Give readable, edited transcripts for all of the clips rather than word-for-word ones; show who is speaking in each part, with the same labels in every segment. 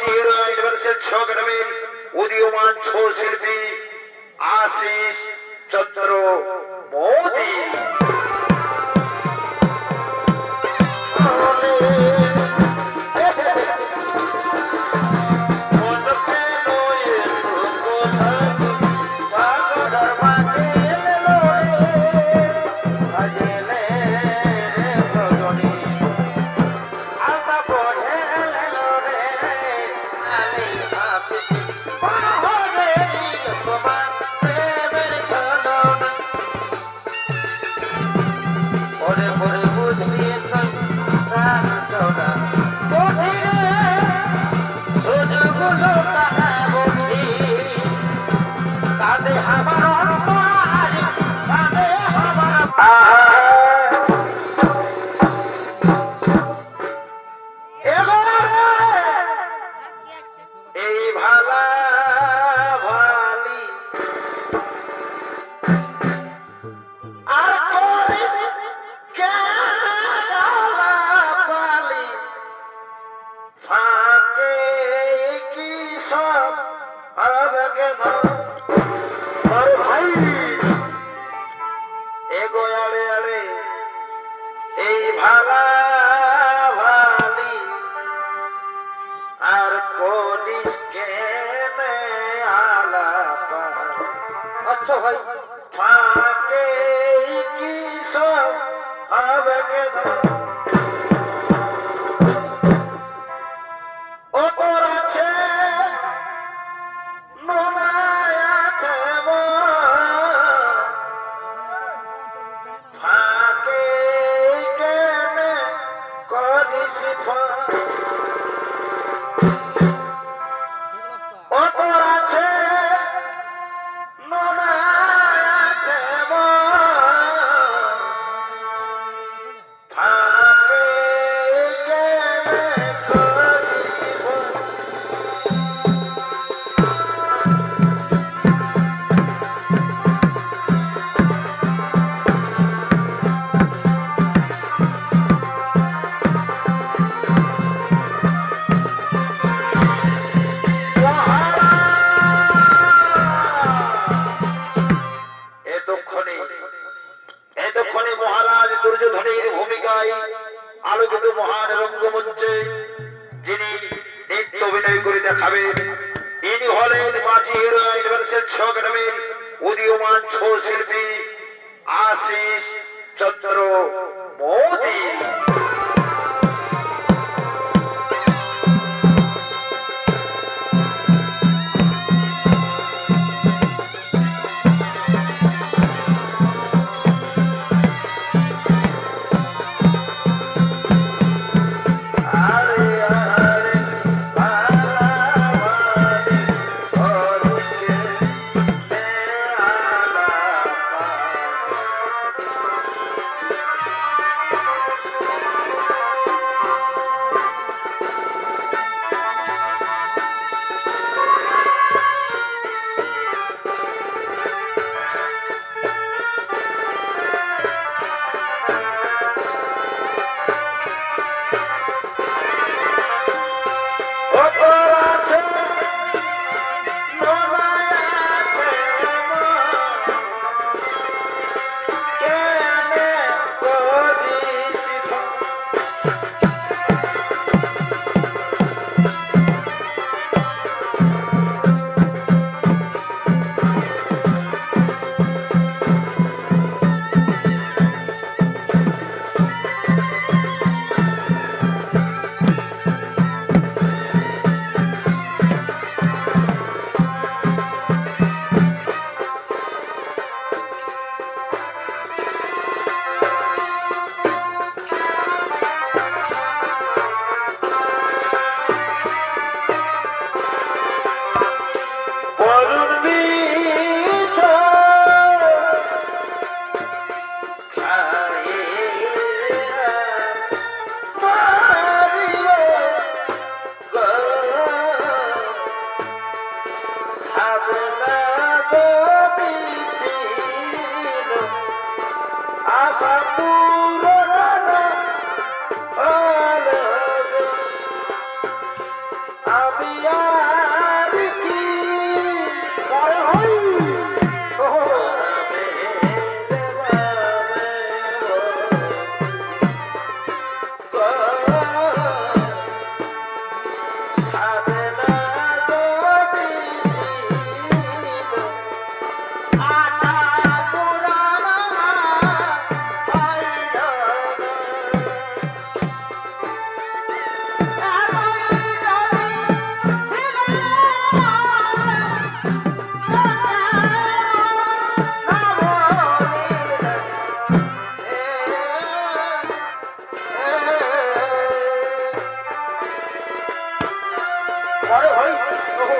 Speaker 1: মাঝি hero universal show একাডেমির উদীয়মান ছৌ শিল্পী আশিস চন্দ্র মোদী।
Speaker 2: अच्छा भाई
Speaker 1: फाके की सब अब के दो ओ तोरा छे नोनाया छे मो फाके के में कोनी सिफा ओ तोरा छे মহারাজ দুর্যোধনের ভূমিকায় আলোকিত মহান রঙ্গমঞ্চে যিনি নৃত্য অভিনয় করে দেখাবেন ইনি হলেন মাঝি হিরো ইউনিভার্সাল শো একাডেমির উদীয়মান ছৌ শিল্পী আশিস চন্দ্র মোদী।
Speaker 2: পিয়ার কি করে ভাই ও আরে ভাই ওহো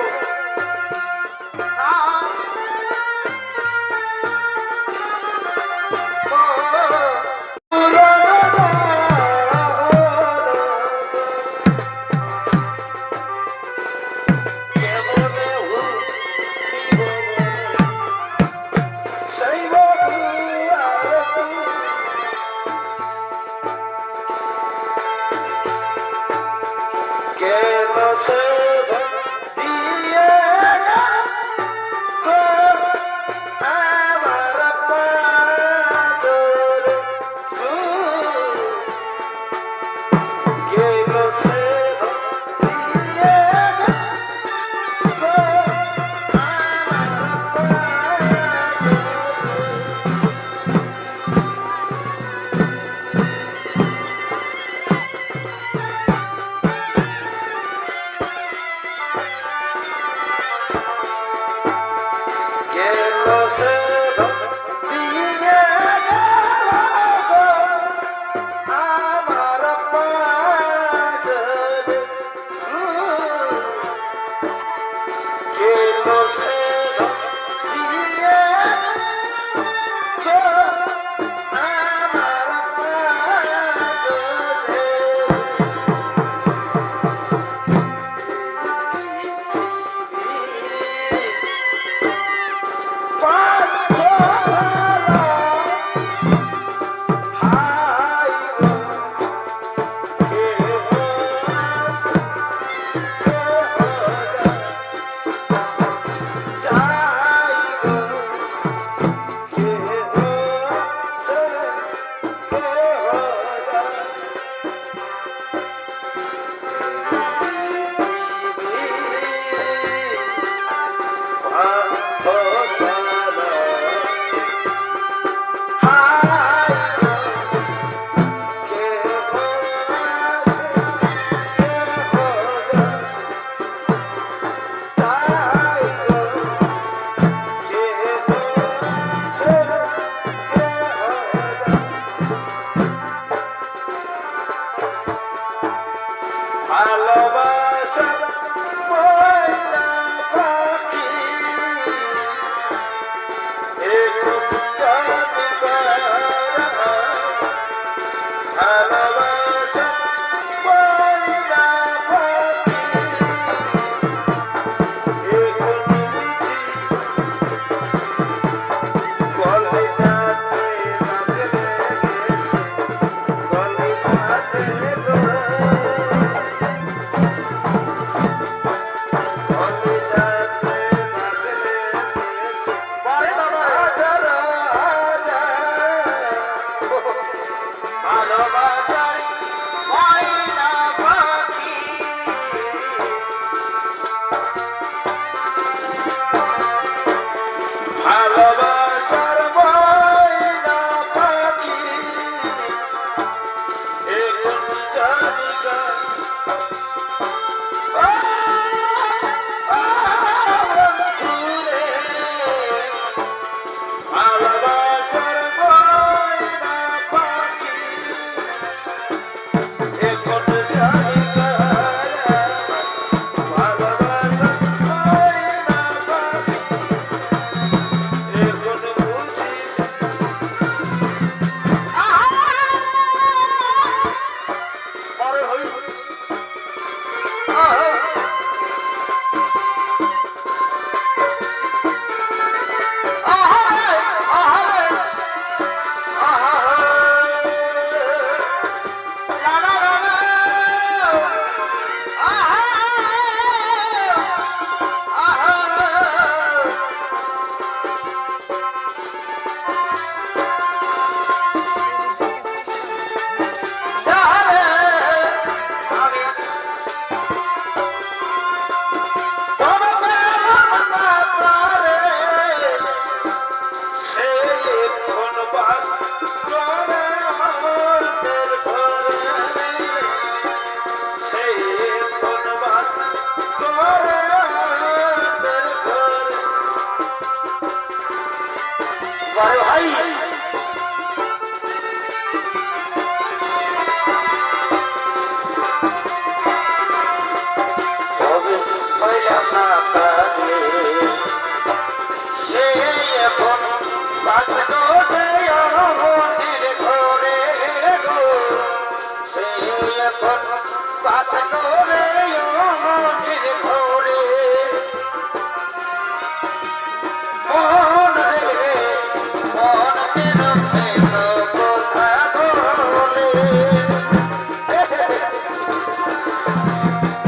Speaker 1: কথা কাজে সে এখন বাস করে মন্দির ঘরে গো সে এখন বাস করে মন্দির ঘরে মন রে মন মেন মেন কথা বলে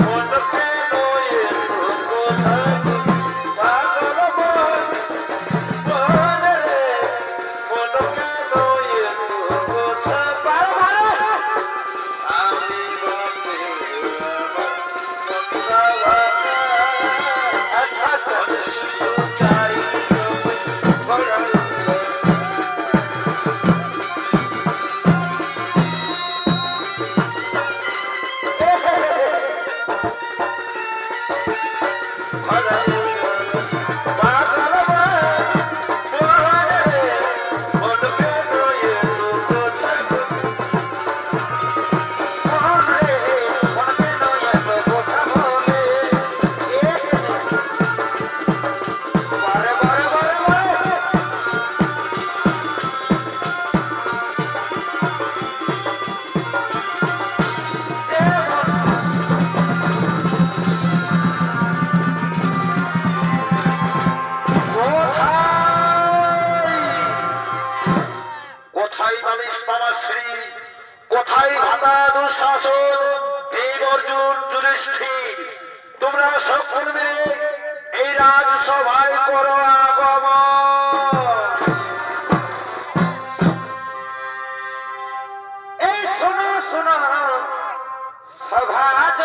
Speaker 1: মন কেন এত কথা পাগল মন মন রে মন কেন এত কথা বারবার আমি বলতে আচ্ছা চাই কোথায় মালিশ মামাশ্রী কোথায় ভাতা দুঃশাসন ভীম অর্জুন যুধিষ্ঠির তোমরা সকল মিলে এই রাজসভায় করো আগমন এই শোনো শোনো সভাজ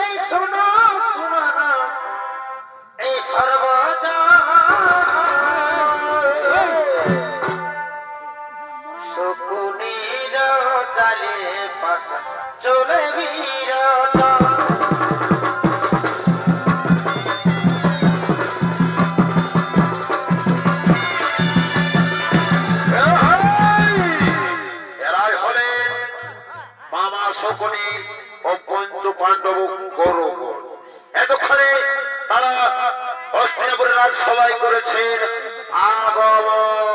Speaker 1: এই শোনো শোনো এই সর্বজ শকুনির চালে পাশা চলে বিরত এরাই হলেন মামা শকুনি ও বন্ধু পাণ্ডব কৌরব এতক্ষণে তারা হস্তিনাপুরের রাজ সবাই করেছেন আগমন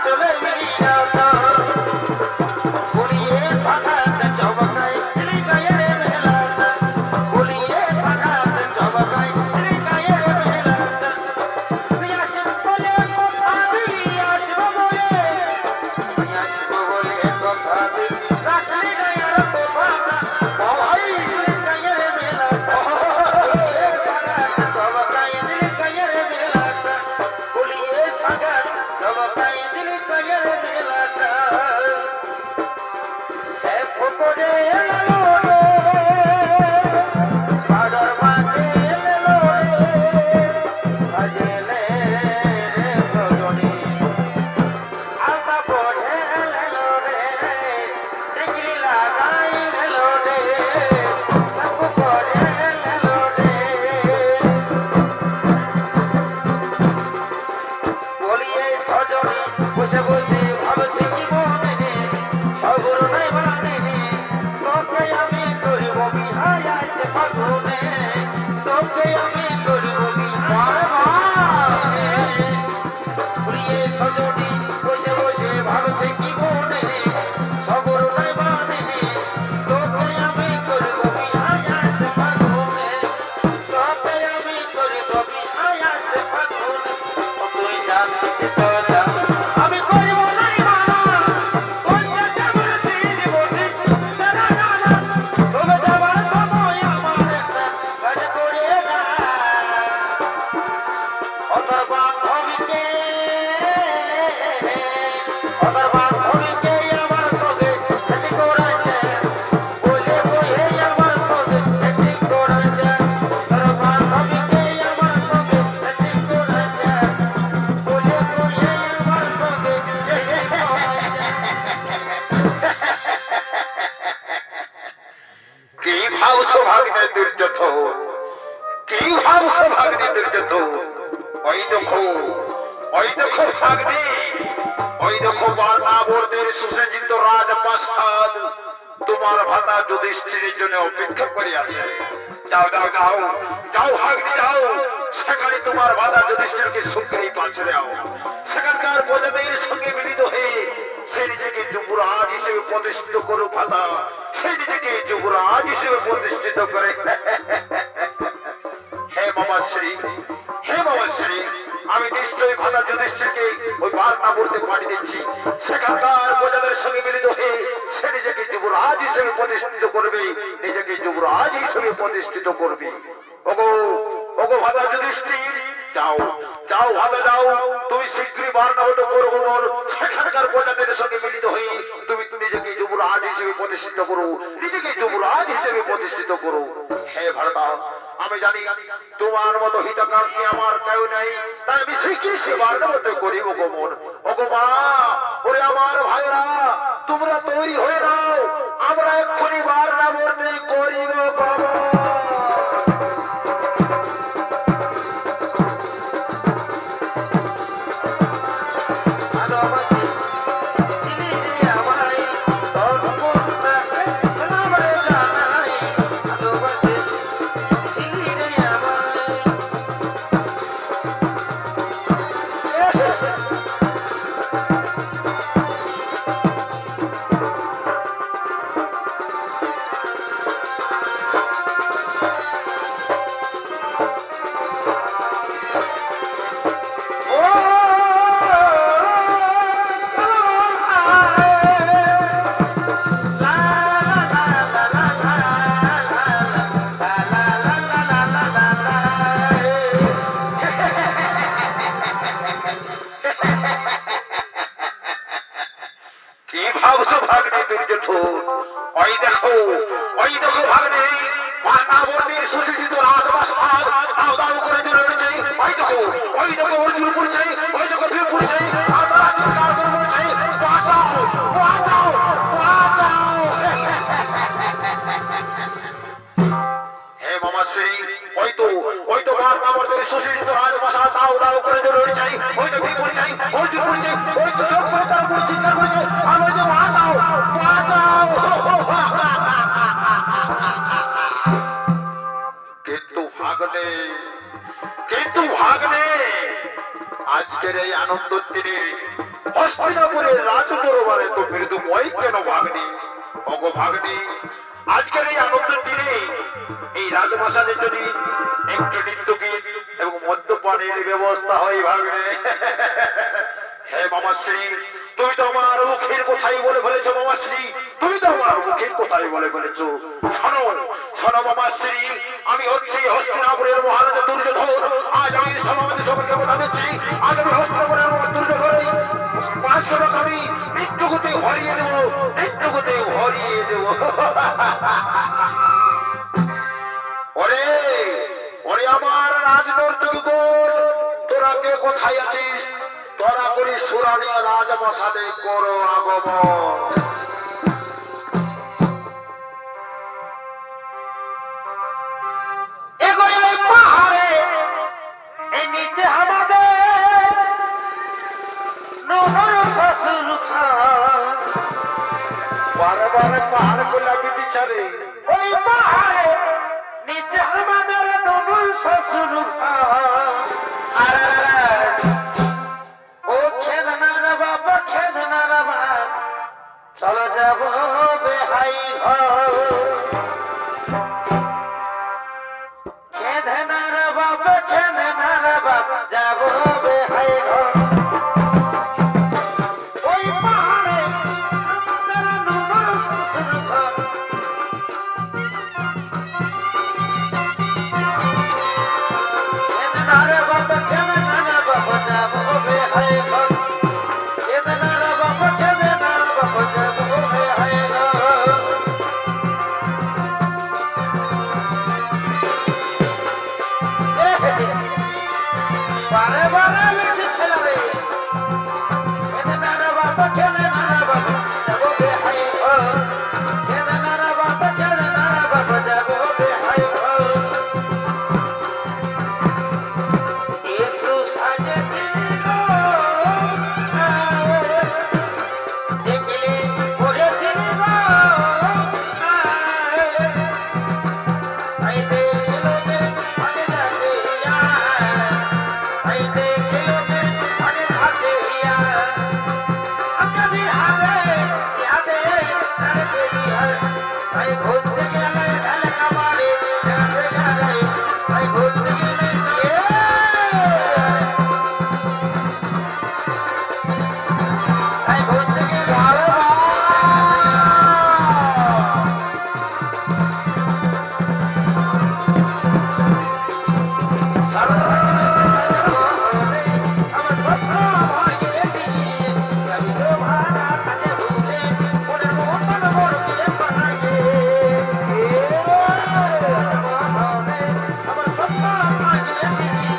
Speaker 1: চলে বিরত বলিয়ে সাখাত চবকায় গায়ের মেলাত বলিয়ে সাখাত চবকায় গায়ের মেলাত আসিব বলে কথা দিই আসিব বলে কথা দিই রাখলি গায়ের কথা ভাই গায়ের মেলাত সাখাত চবকায় গায়ের মেলাত বলিয়ে সাখাত চবকায় গায়ের মেলাটা সে ফুটে এলো রে পাড়ার মাঝে এলো রে সাজেলে রে সজনী আলতা পড়ে এলো রে ডিগ্রি লাগাই এলো রে সব পড়ে এলো রে বলিয়ে সজনী বসে বসে ভাবছি কি মনে সবর নাই মানে তোকে আমি করিব বিহায় আছে ফাগুনে তোকে আমি করিব বিহায় বলিয়ে সজনী বসে বসে ভাবছে কি মনে সবর নাই মানে তোকে আমি করিব বিহায় আছে ফাগুনে তোকে আমি করিব বিহায় আছে ফাগুনে তুই যাচ্ছিস তো আমি করিব নাই মানা কোন যাবার দিন বসে জানা জানা তবে যাবার সময় আমার একটা কি ভাবছো ভাগ্নে দুর্যথ, কি ভাবছো ভাগ্নে দুর্যথ? ওই দেখো ভাগ্নে, ওই দেখো বানাবরদের সুসজ্জিত রাজপ্রাসাদ তোমার ভাতা যুধিষ্ঠিরের জন্য অপেক্ষা করে আছে। যাও যাও যাও যাও ভাগ্নে যাও, সেখানে তোমার ভাতা যুধিষ্ঠিরকে সুখেই পাশে দাও। সেখানকার প্রজাদের সঙ্গে মিলিত হয়ে সে নিজেকে যুবরাজ হিসেবে প্রতিষ্ঠিত করুক ভাতা, সে নিজেকে যুবরাজ হিসেবে প্রতিষ্ঠিত করে। হে মামাশ্রী, হে মামাশ্রী, আমি নিশ্চয়ই ভাতা যুধিষ্ঠিরকে ওই বারনাবরতে পাঠিয়ে দিচ্ছি। সেখানকার প্রজাদের সঙ্গে মিলিত হয়ে সে নিজেকে যুবরাজ হিসেবে প্রতিষ্ঠিত করবে, নিজেকে যুবরাজ হিসেবে প্রতিষ্ঠিত করবে। ওগো ওগো ভাতা যুধিষ্ঠির, যাও যাও ভাতা যাও, তুমি শীঘ্রই বারনাবত করবো। সেখানকার প্রজাদের সঙ্গে মিলিত হয়ে তুমি নিজেকে যুবরাজ হিসেবে প্রতিষ্ঠিত করো, নিজেকে যুবরাজ হিসেবে প্রতিষ্ঠিত করো। হে ভারতা, আমি জানি তোমার মতো হিতকাঙ্ক্ষী আমার কেউ নেই, তাই আমি শীঘ্রই সে বারনাবত করি। ওগো মন, ওগো মা, ওরে আমার ভাইরা, তোমরা তৈরি হয়ে নাও, আমরা এক্ষুনি বারনাবতে করিব বাবা। কি ভাবছো ভাগ্নে দুর্যথ? ওই দেখো ভাগ্নে, বারনাবতের সুসজ্জিত রাজপ্রাসাদ দাও দাও করে রয়েছে। ওই দেখো অর্জুন পড়ছে, ওই দেখো ভীম পড়ছে, আর তারা চিৎকার করে বলছে, বাঁচাও বাঁচাও বাঁচাও। হে মামাশ্রী, ওই তো বারনাবতের সুসজ্জিত রাজপ্রাসাদ দাও দাও করে রয়েছে। ওই তো ভীম পড়ছে, অর্জুন পড়ছে, ওই তো সব করে তারা পড়ছে, চিৎকার করেছে, আর বলছে বাঁচাও বাঁচাও। কিন্তু ভাগ্নে, আজকের এই আনন্দের দিনে হস্তিনাপুরের রাজদরবারে তো মৃদুময় কেন ভাগ্নে? ওগো ভাগ্নে, আজকের এই আনন্দের দিনে এই রাজপ্রাসাদে যদি একটু নৃত্যগীত এবং মদ্যপানের ব্যবস্থা হয় ভাগ্নে। হে মামাশ্রী, তুমি তো আমার মুখের কথাই বলে ফেলেছো মামাশ্রী, তুমি তো আমার মুখের কথাই বলে ফেলেছো। শোনো শোনো মামাশ্রী, আমি হচ্ছি হস্তিনাপুরের মহারাজা দুর্যোধন। আজ আমি সমাজে সবাইকে কথা দিচ্ছি, আজ আমি হস্তিনাপুরের দুর্যোধন 500 টাকা আমি মৃত্যুগতি হরিয়ে দেবো, মৃত্যুগতি হরিয়ে দেবো। ওরে ওরে আমার রাজনৈতিক গোল, তোরা কে কোথায় আছিস? তোরা করি সুরানিয়া রাজপ্রাসাদে করো আগমন। পাহাড়ে এই নিচে আমাদের নবর শ্বশুর খান, বারবার পাহাড় গোলাপি বিচারে, ওই পাহাড়ে নিচে আমাদের নবর শ্বশুর খান। আর ও খেদনার বাবা, খেদনার বাবা, চলো যাব বেহাই ঘর। খেদনার বাবা, খেদনার বাবা, যাব বেহাই ঘর। ওই পাহাড়ে আমাদের নবর শ্বশুর ঘর। খেদনার বাবা, খেদনার বাবা, যাব বেহাই ঘর। খেদনার বাবা, খেদনার বাবা, যাব বেহাই ঘর। তাই ঘুরতে গেলে এলাকা বাড়ি গেছে গাড়ি তাই ঘুরতে গেলে তাই ঘুরতে গেলে আমার স্বপ্ন ভাঙে দিয়ে আমি তো ভাড়া থাকে ভুলে মনের মোহন বড়কে পাগে আমার স্বপ্ন ভাঙে দিয়ে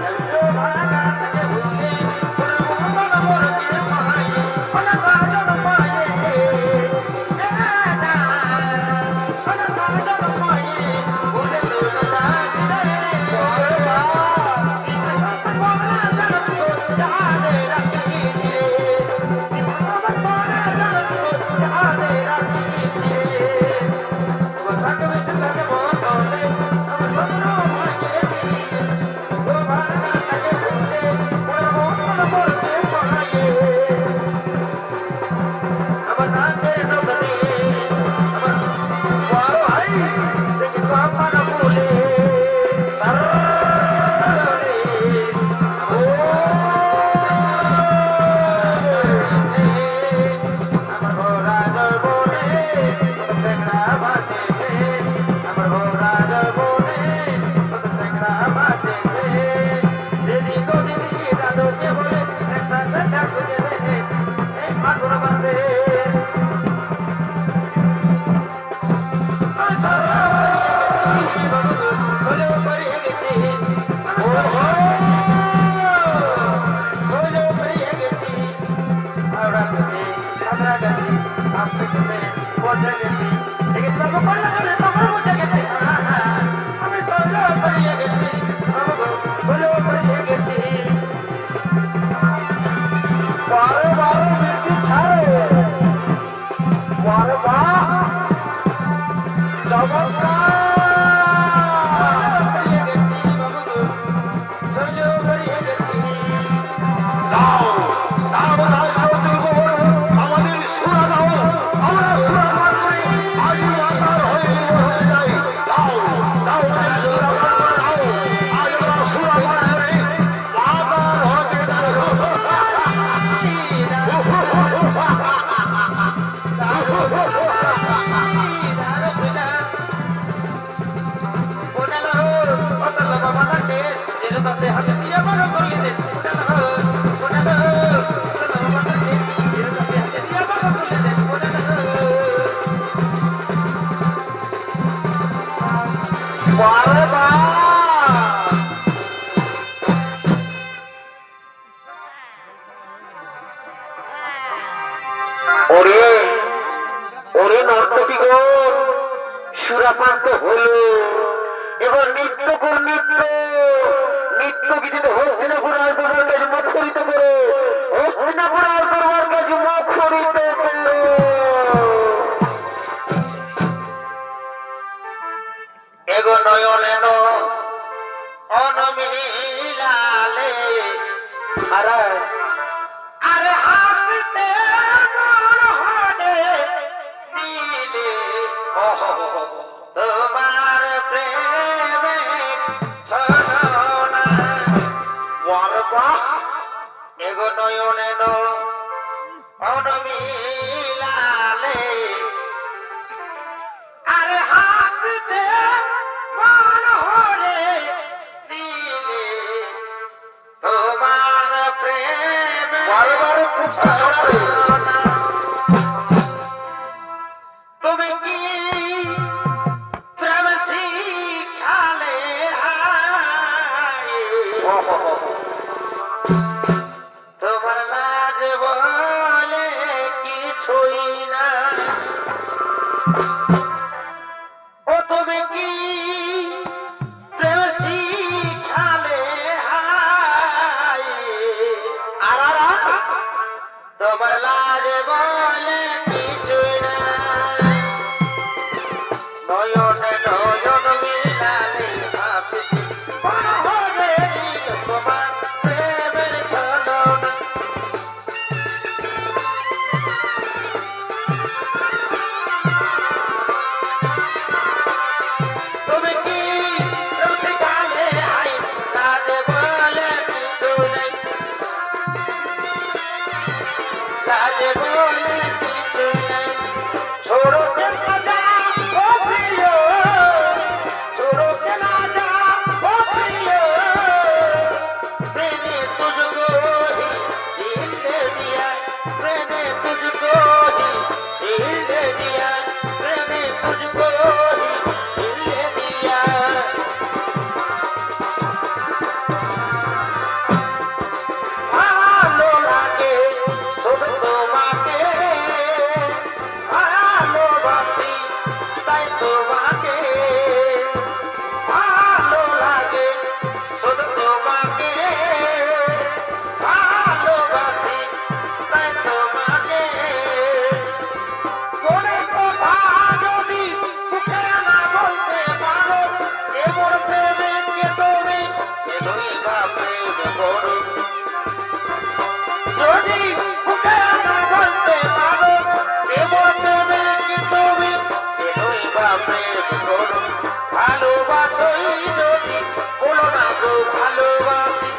Speaker 1: আমি তো ভাড়া থাকে ভুলে মনের মোহন বড়কে পাগে ওনা সাজন পায়ে ওনা সাজন পায়ে ভুলে তো না সুরাপান্ত হলো এবার নৃত্য কর নৃত্য নৃত্য গীতিতে হস্তিনাপুর আলতোর কাছে মুখরিত করো হস্তিনাপুর আলতোর কাছে মুখরিত করো এগো নয়নেন অনমিলালে আরে আরে হাসতে মন হলে দিলে তোমার প্রেমে ছলনা ওয়ারবা এগো নয়নেন অনমিলালে আরে হাসতে মন হলে দিলে তোমার প্রেমে বারবার ছলনা তুমি কি প্রেম শিখালে তোমার লাজ বলে কিছুই না ও তুমি কি প্রেম শিখালে তোমার লাজ বলে কিছুই না নয়নে নয়ন মিলালে হাসি বড় হবে তোমার প্রেমের ছলনা বা প্রেম করো ভালোবাসই যদি বলো না গো ভালোবাসি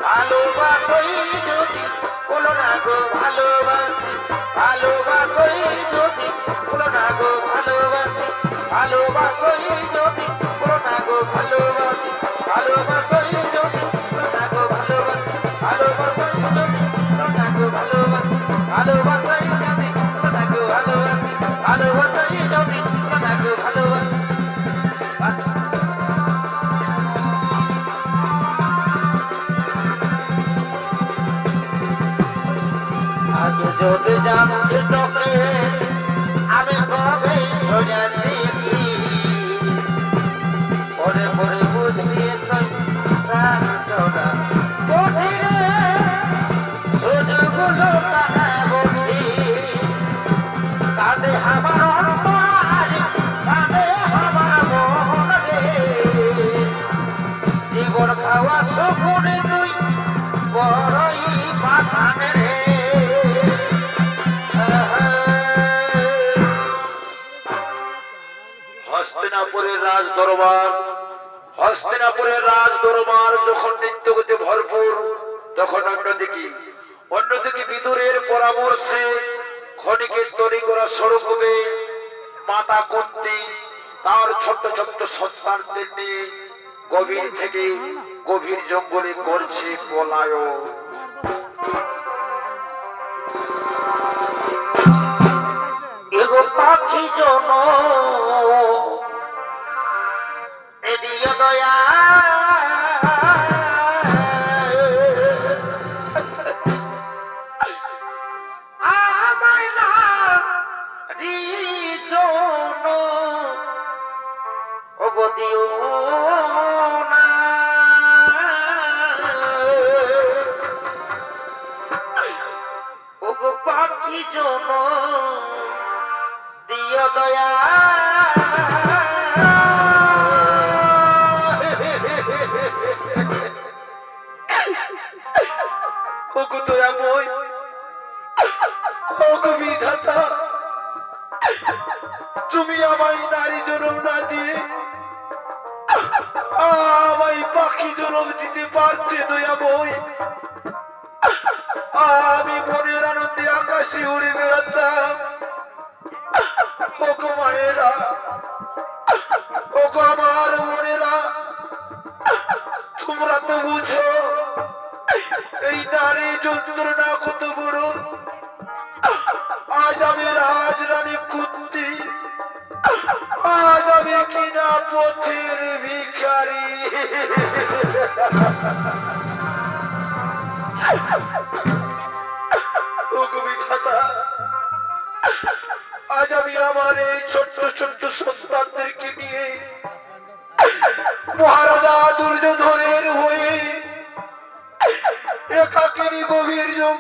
Speaker 1: ভালোবাসই যদি বলো না গো ভালোবাসি ভালোবাসই যদি বলো না গো ভালোবাসি ভালোবাসই যদি বলো না গো ভালোবাসি ভালোবাসই যদি বলো না গো ভালোবাসি ভালোবাসই যদি বলো না গো ভালোবাসি ভালোবাসই যদি বলো না গো ভালোবাসি ভালোবাসই যদি বলো না গো ভালোবাসি আজ যদি জানতে তোকে আমি কবে সোজা দেখি পরে পরে বুঝলি তুই প্রাণ চোরা কঠিনে সোজগুলো তাহা বলি কাঁদে আমার অন্তরাজ কাঁদে আমার মন রে জীবন খাওয়া সুখুনে তুই বড়ই পাশানে রে হস্তিনাপুরের রাজ দরবার হস্তিনাপুরের রাজ দরবার যখন নিত্যগতি ভরপুর তখন অন্যদিকে বিদুরের পরামর্শে ক্ষণিকের তৈরি করা স্বরূপে মাতা কুন্তী তার ছোট্ট ছোট্ট সন্তানদের নিয়ে গভীর থেকে গভীর জঙ্গলে করছে পলায়ন এগো পাখি জন এদিও দয়া আমায় না রিজন ওগো দিও না ওগো পাখি জন দিও দয়া ওগো দয়াময় ওগো বিধাতা তুমি আমায় নারী জনম না দিয়ে আমায় পাখি জনম দিতে পারতে দয়াময় আমি মনের আনন্দে আকাশে উড়ে বেড়াতাম ওগো মায়েরা ওগো আমার মনেরা তোমরা তো বুঝো এই নারী যন্ত্রণা কত বড় আজ আমি রাজরানী কুন্তী আজ আমি কিনা পথের ভিখারি ওগো বিধাতা আজ আমি আমার এই ছোট্ট ছোট্ট সন্তানদেরকে নিয়ে মহারাজা দুর্যোধনের হয়ে একাকিনী গভীর জঙ্গল